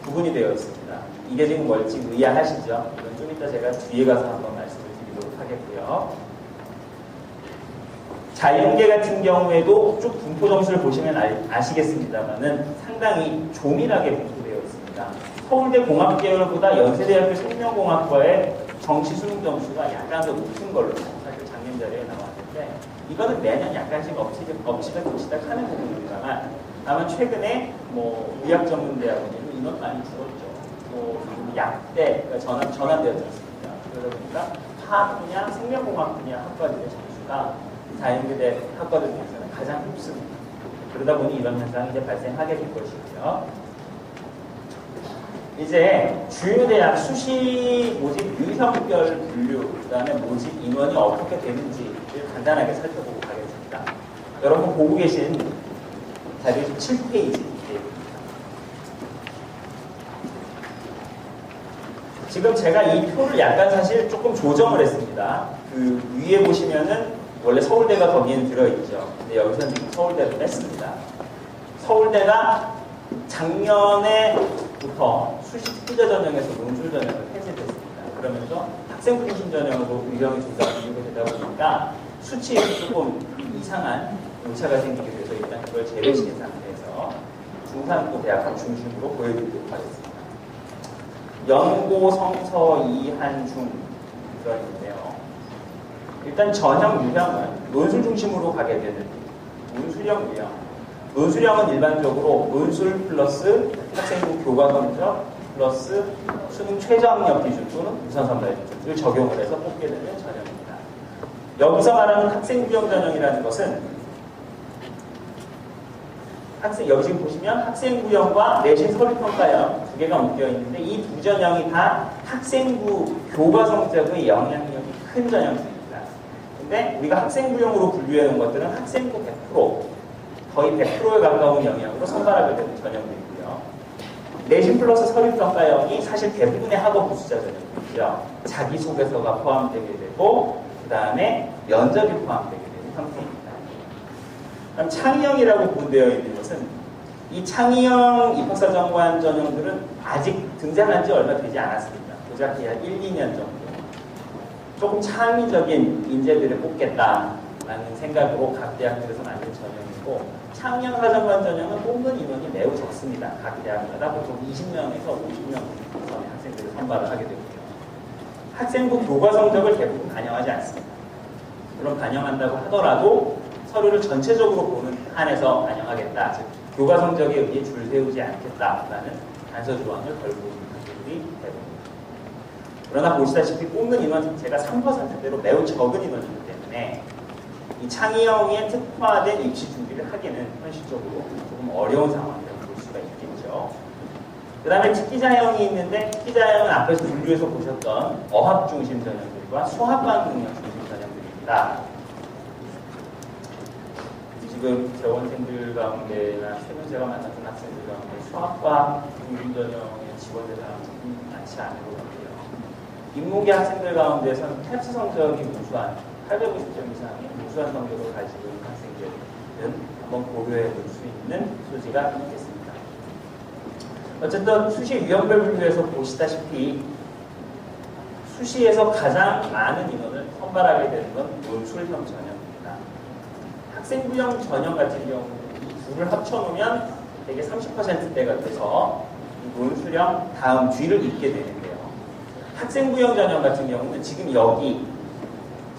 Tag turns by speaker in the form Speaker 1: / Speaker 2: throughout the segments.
Speaker 1: 구분이 되어 있습니다. 이게 지금 뭘지 의아하시죠? 이건 좀 이따 제가 뒤에 가서 한번 말씀을 드리도록 하겠고요. 자연계 같은 경우에도 쭉 분포 점수를 보시면 아시겠습니다만은 상당히 조밀하게 분포되어 있습니다. 서울대 공학계열보다 연세대학교 생명공학과의 정시 수능 점수가 약간 더 높은 걸로 사실 작년 자료에 나왔는데, 이거는 매년 약간씩 업치가 되시다 하는 부분입니다만, 아마 최근에 뭐 의학전문대학원에는 인원 많이 줄었죠. 또 약대 전환되었지 않습니까? 그러다 보니까 화학 분야, 생명공학 분야 학과들의 점수가 자연계대 학과들 중에서는 가장 높습니다. 그러다 보니 이런 현상이 이제 발생하게 될 것이고요. 이제 주요 대학 수시 모집 유형별 분류, 그 다음에 모집 인원이 어떻게 되는지를 간단하게 살펴보고 가겠습니다. 여러분 보고 계신 자료 7페이지. 지금 제가 이 표를 약간 사실 조금 조정을 했습니다. 그 위에 보시면은 원래 서울대가 거기에는 들어있죠. 근데 여기서는 지금 서울대를 뺐습니다. 서울대가 작년에부터 수시 특기자 전형에서 논술 전형을 폐지됐습니다. 그러면서 학생 중심 전형으로 유형이 조사가 되다 보니까 수치에 조금 이상한 오차가 생기게 돼서 일단 그걸 제외시킨 상태에서 중상고 대학교 중심으로 보여드리도록 하겠습니다. 연고, 성서, 이한중 들어있는데요. 일단 전형 유형은 논술 중심으로 가게 되는 논술형 유형. 논술형은 일반적으로 논술 플러스 학생부 교과 성적 플러스 수능 최저학력 기준 또는 우선 선발 기준을 적용을 해서 뽑게 되는 전형입니다. 여기서 말하는 학생부형 전형이라는 것은 여기 지금 보시면 학생부형과 내신 서류평가형 두 개가 묶여 있는데 이 두 전형이 다 학생부 교과 성적의 영향력이 큰 전형입니다. 근데 우리가 학생부형으로 분류해 놓은 것들은 학생부 100%, 거의 100%에 가까운 영향으로 선발하게 되는 전형들이고요. 내신 플러스 서류평가형이 사실 대부분의 학업 부수자 전형이고요. 자기소개서가 포함되게 되고 그 다음에 면접이 포함되게 되는 형태입니다. 그럼 창의형이라고 구분되어 있는 것은 이 창의형 입학사정관 전형들은 아직 등장한 지 얼마 되지 않았습니다. 고작 한 1, 2년 정도. 조금 창의적인 인재들을 뽑겠다라는 생각으로 각 대학들에서 만든 전형이고, 창의형 사정관 전형은 뽑는 인원이 매우 적습니다. 각 대학마다 보통 20명에서 50명 선의 학생들을 선발을 하게 되고요. 학생부 교과 성적을 대부분 반영하지 않습니다. 그럼 반영한다고 하더라도 서류를 전체적으로 보는 한에서 반영하겠다. 즉 교과 성적에 의해 줄 세우지 않겠다라는 단서 조항을 걸고 있는 학생들이 대부분입니다. 그러나 보시다시피 뽑는 인원 자체가 3%대로 매우 적은 인원이기 때문에 이 창의형에 특화된 입시 준비를 하기는 현실적으로 조금 어려운 상황이라고 볼 수가 있겠죠. 그 다음에 특기자형이 있는데, 특기자형은 앞에서 분류해서 보셨던 어학 중심 전형들과 수학과학 능력 중심 전형들입니다. 지금 재원생들 가운데나 최근 제가 만났던 학생들 가운데 수학과 중심 전형의 지원 대상은 많지 않은 것 같아요. 인문계 학생들 가운데서는 캡스 성적이 우수한 850점 이상의 우수한 성적을 가지고 있는 학생들은 한번 고려해 볼 수 있는 소지가 있겠습니다. 어쨌든 수시 유형별 분류에서 보시다시피 수시에서 가장 많은 인원을 선발하게 되는 건 논술형 전형입니다. 학생부형 전형 같은 경우는 이 둘을 합쳐놓으면 되게 30%대가 돼서 논술형 다음 뒤를 잇게 되는데요. 학생부형 전형 같은 경우는 지금 여기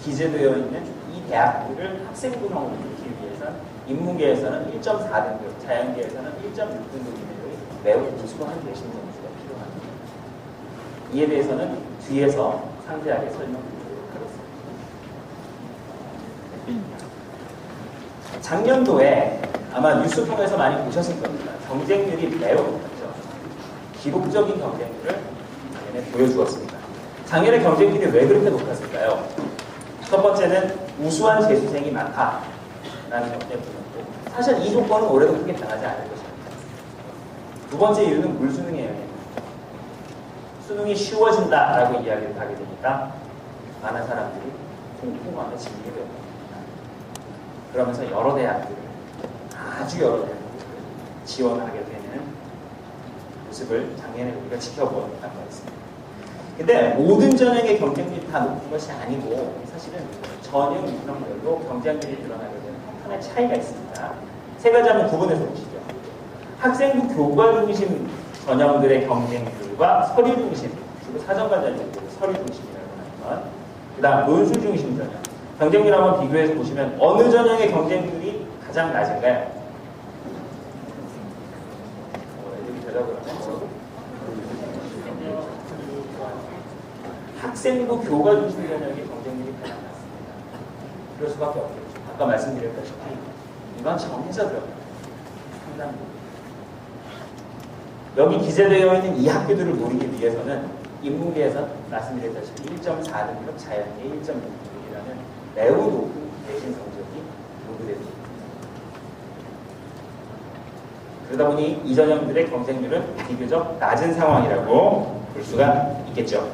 Speaker 1: 기재되어 있는 이 대학들을 학생부형으로 놓기 위해서는 인문계에서는 1.4등급, 자연계에서는 1.6등급 이내의 매우 우수한 내신 점수가 필요합니다. 이에 대해서는 뒤에서 상세하게 설명드리도록 하겠습니다. 작년도에 아마 뉴스 통해서 많이 보셨을 겁니다. 경쟁률이 매우 높았죠. 기록적인 경쟁률을 작년에 보여주었습니다. 작년에 경쟁률이 왜 그렇게 높았을까요? 첫 번째는 우수한 재수생이 많다라는 것 때문이었고, 사실 이 조건은 올해도 크게 변하지 않을 것입니다. 두 번째 이유는 물수능의 영향입니다. 수능이 쉬워진다라고 이야기를 하게 되니까 많은 사람들이 공포감에 질리게 됩니다. 그러면서 여러 대학들을, 아주 여러 대학들을 지원하게 되는 모습을 작년에 우리가 지켜보았던 바 있습니다. 근데 모든 전형의 경쟁률이 다 높은 것이 아니고 사실은 전형 유형별로 경쟁률이 늘어나게 되는 형편의 차이가 있습니다. 세 가지 한번 구분해서 보시죠. 학생부 교과 중심 전형들의 경쟁률과 서류 중심, 주로 사정과 전형들 서류 중심이라고 하는 것, 그 다음 논술 중심 전형 경쟁률 한번 비교해서 보시면 어느 전형의 경쟁률이 가장 낮은가요? 애들이 대답을 하죠. 학생부 교과 중심 전형의 경쟁률이 가장 낮습니다. 그럴 수밖에 없겠죠. 아까 말씀드렸다시피 이건 정해져 들어가요. 상당 부분. 여기 기재되어 있는 이 학교들을 노리기 위해서는 인문계에서 말씀드렸다시피 1.4등급, 자연계 1.6등급이라는 매우 높은 내신 성적이 요구됩니다. 그러다 보니 이 전형들의 경쟁률은 비교적 낮은 상황이라고 볼 수가 있겠죠.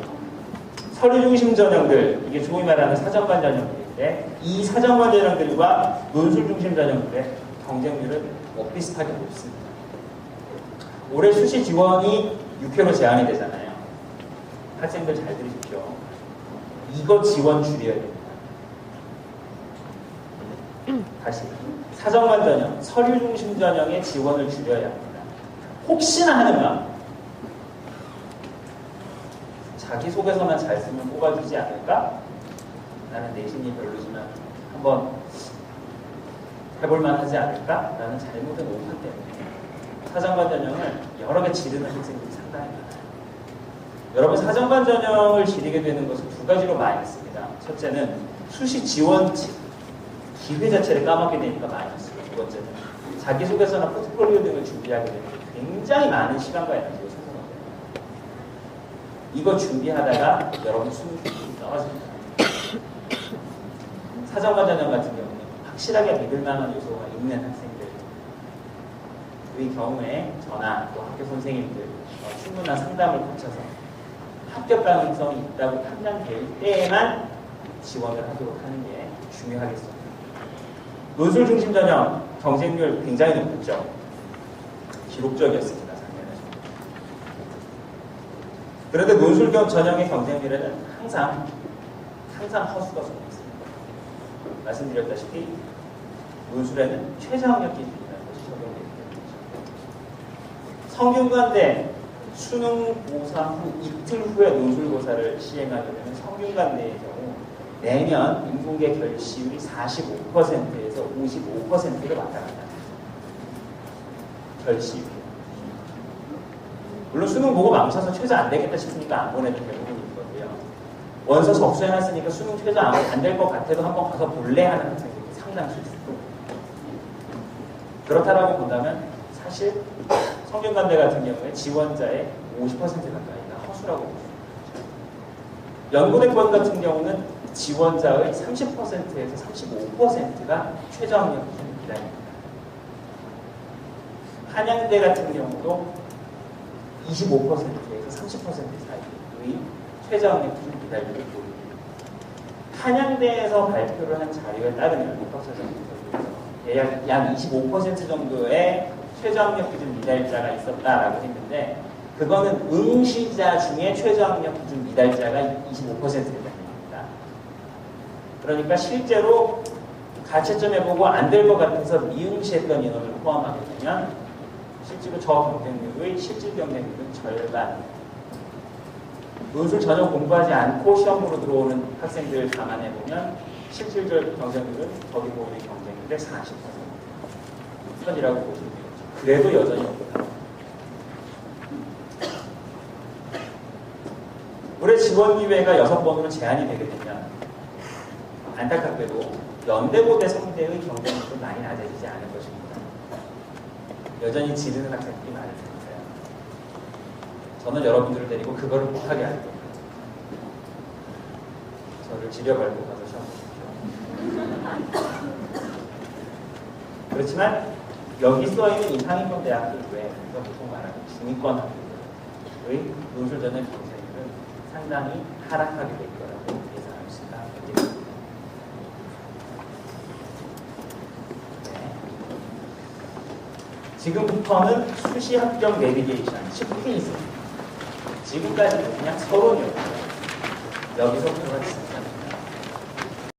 Speaker 1: 서류 중심 전형들, 이게 소위 말하는 사정관 전형들인데 이 사정관 전형들과 논술 중심 전형들의 경쟁률은 비슷하게 높습니다. 올해 수시 지원이 6회로 제한이 되잖아요. 학생들 잘 들으십시오. 이거 지원 줄여야 됩니다. 다시 사정관 전형, 서류 중심 전형의 지원을 줄여야 합니다. 혹시나 하는 마음, 자기소개서만 잘 쓰면 뽑아주지 않을까? 나는 내신이 별로지만 한번 해볼만 하지 않을까? 라는 잘못된 오판 때문에 사정관 전형을 여러 개 지르는 학생들이 상당히 많아요. 여러분, 사정관 전형을 지르게 되는 것은 두 가지로 마이너스입니다. 첫째는 수시 지원치, 기회 자체를 까먹게 되니까 마이너스고, 두 번째는 자기소개서나 포트폴리오 등을 준비하게 되면 굉장히 많은 시간과 에너지가 소모돼요. 이거 준비하다가 여러분 수능이 떨어집니다. 사정관 전형 같은 경우는 확실하게 믿을 만한 요소가 있는 학생들, 의 경우에 저나 또 학교 선생님들 충분한 상담을 거쳐서 합격 가능성이 있다고 판단될 때에만 지원을 하도록 하는 게 중요하겠습니다. 논술 중심 전형 경쟁률 굉장히 높았죠. 기록적이었습니다, 작년에. 그런데 논술 전형의 경쟁률에는 항상 허수가 쏟았습니다. 말씀드렸다시피 논술에는 최저학력 기준이라는 것이 적용되기 때문이죠. 성균관대 수능 고사 후 이틀 후에 논술고사를 시행하게 되면 성균관대의 경우 내년 인문계 결시율이 45%에서 55%로 왔다 갔다 합니다. 결시율. 물론 수능 보고 망쳐서 최저 안 되겠다 싶으니까 안 보내도 대부분일 거고요. 원서 접수해놨으니까 수능 최저 안 될 것 같아도 한번 가서 볼래 하는 학생들이 상당수 있습니다. 그렇다라고 본다면 사실 성균관대 같은 경우에 지원자의 50% 가까이가 허수라고 볼 수 있죠. 연고대권 같은 경우는 지원자의 30%에서 35%가 최저학력 기준 미달입니다. 한양대 같은 경우도 25%에서 30% 사이의 최저학력 기준 미달률을 보입니다. 한양대에서 발표를 한 자료에 따르면 약 25% 정도의 최저학력 기준 미달자가 있었다라고 했는데 그거는 응시자 중에 최저학력 기준 미달자가 25%입니다. 그러니까 실제로 가채점 해보고 안 될 것 같아서 미응시했던 인원을 포함하게 되면 실제로 저 경쟁률의 실질 경쟁률은 절반. 논술 전혀 공부하지 않고 시험으로 들어오는 학생들을 감안해보면 실질적 경쟁률은 거기 보이는 경쟁률의 40%이라고 보시면 되겠죠. 그래도 여전히 없다. 올해 지원 기회가 6번으로 제한이 되게 되면 안타깝게도 연대고대 상대의 경쟁률도 많이 낮아지지 않을 것입니다. 여전히 지르는 학생들이 많을 테니까요. 저는 여러분들을 데리고 그거를 못하게 할 겁니다. 저를 지려밟고 가서 시험 보십시오. 그렇지만 여기 써있는 이 상위권 대학들 외에 우리가 보통 말하는 중위권 학교들의 논술 전형 경쟁률은 상당히 하락하게 될 거라고 예상할 수가 있겠습니다. 지금부터는 수시 합격 내비게이션 10퀴즈. 지금까지는 그냥 서론이었고요. 여기서부터가 진짜